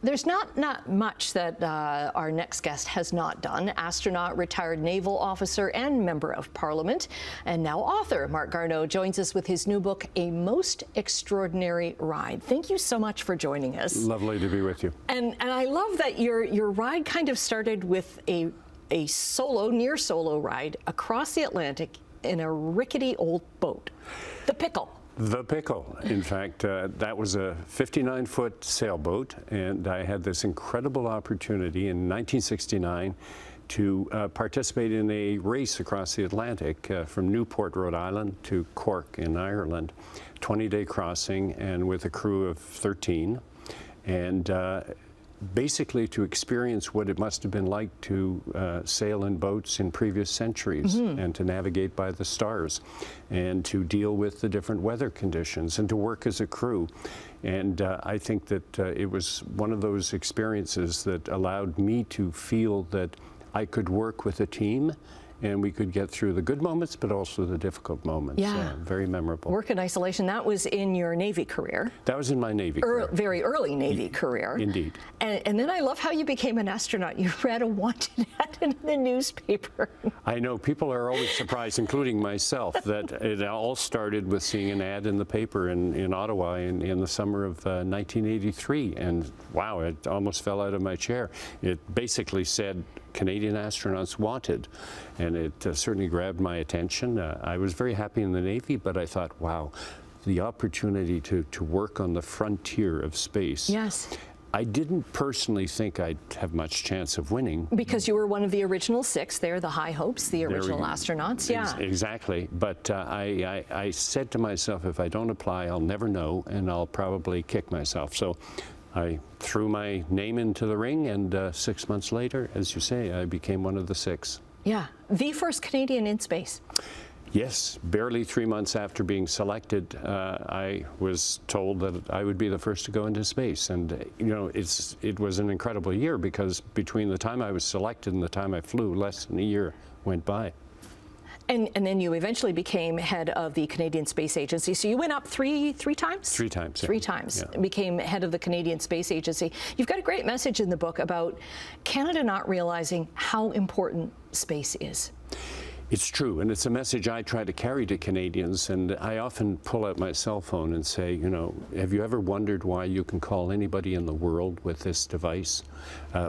There's not much that our next guest has not done. Astronaut, retired naval officer, and member of Parliament, and now author Marc Garneau joins us with his new book, A Most Extraordinary Ride. Thank you so much for joining us. Lovely to be with you. And I love that your ride kind of started with a near solo ride across the Atlantic in a rickety old boat, the Pickle. The Pickle. In fact, that was a 59-foot sailboat, and I had this incredible opportunity in 1969 to participate in a race across the Atlantic from Newport, Rhode Island to Cork in Ireland, 20-day crossing, and with a crew of 13. And basically to experience what it must have been like to sail in boats in previous centuries and to navigate by the stars and to deal with the different weather conditions and to work as a crew. And I think that it was one of those experiences that allowed me to feel that I could work with a team and we could get through the good moments, but also the difficult moments. Yeah. Very memorable. Work in isolation, that was in your Navy career. That was in my Navy career. Very early Navy career. Indeed. And then I love how you became an astronaut. You read a wanted ad in the newspaper. I know, people are always surprised, including myself, that it all started with seeing an ad in the paper in Ottawa in the summer of 1983. And wow, it almost fell out of my chair. It basically said, Canadian astronauts wanted, and it certainly grabbed my attention. I was very happy in the Navy, but I thought, wow, the opportunity to work on the frontier of space. Yes. I didn't personally think I'd have much chance of winning. Because you were one of the original 6 there, the High Hopes, the original astronauts, yeah. Exactly, but I said to myself, if I don't apply, I'll never know, and I'll probably kick myself. So I threw my name into the ring, and 6 months later, as you say, I became one of the 6. Yeah. The first Canadian in space. Yes, barely 3 months after being selected, I was told that I would be the first to go into space. And, you know, it was an incredible year because between the time I was selected and the time I flew, less than a year went by. And then you eventually became head of the Canadian Space Agency. So you went up three times? 3 times. Yeah. 3 times. Yeah. Became head of the Canadian Space Agency. You've got a great message in the book about Canada not realizing how important space is. It's true, and it's a message I try to carry to Canadians, and I often pull out my cell phone and say, you know, have you ever wondered why you can call anybody in the world with this device?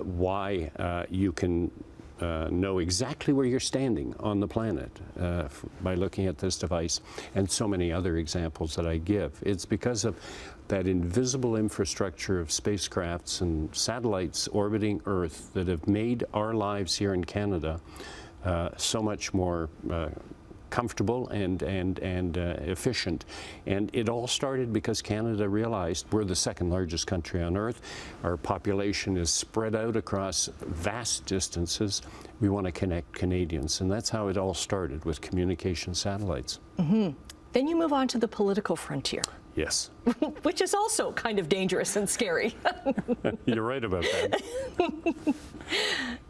Why you can know exactly where you're standing on the planet by looking at this device, and so many other examples that I give. It's because of that invisible infrastructure of spacecrafts and satellites orbiting Earth that have made our lives here in Canada so much more comfortable and efficient. And it all started because Canada realized we're the 2nd largest country on Earth. Our population is spread out across vast distances. We want to connect Canadians, and that's how it all started, with communication satellites. Then you move on to the political frontier. Yes. Which is also kind of dangerous and scary. You're right about that.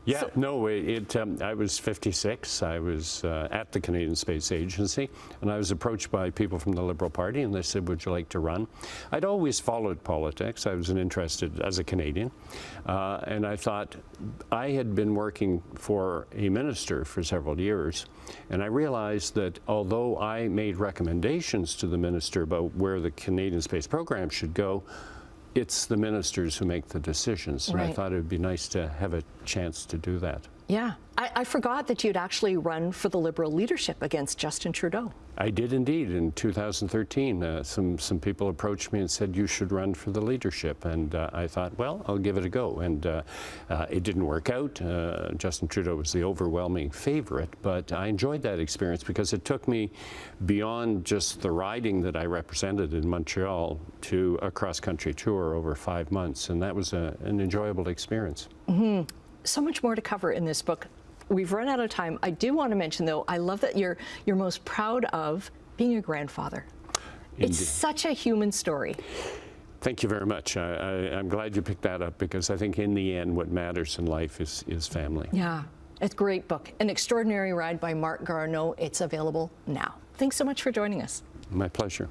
Yeah, so, no, I was 56. I was at the Canadian Space Agency, and I was approached by people from the Liberal Party, and they said, would you like to run? I'd always followed politics. I was interested as a Canadian, and I thought, I had been working for a minister for several years, and I realized that although I made recommendations to the minister about where the Canadian space program should go, it's the ministers who make the decisions. And I thought it would be nice to have a chance to do that. Yeah. I forgot that you'd actually run for the Liberal leadership against Justin Trudeau. I did indeed. In 2013, some people approached me and said, you should run for the leadership. And I thought, well, I'll give it a go. And it didn't work out. Justin Trudeau was the overwhelming favorite. But I enjoyed that experience because it took me beyond just the riding that I represented in Montreal to a cross-country tour over 5 months. And that was an enjoyable experience. So much more to cover in this book. We've run out of time. I do want to mention, though, I love that you're most proud of being a grandfather. Indeed. It's such a human story. Thank you very much. I'm glad you picked that up because I think in the end what matters in life is family. Yeah, it's a great book. An Extraordinary Ride by Marc Garneau. It's available now. Thanks so much for joining us. My pleasure.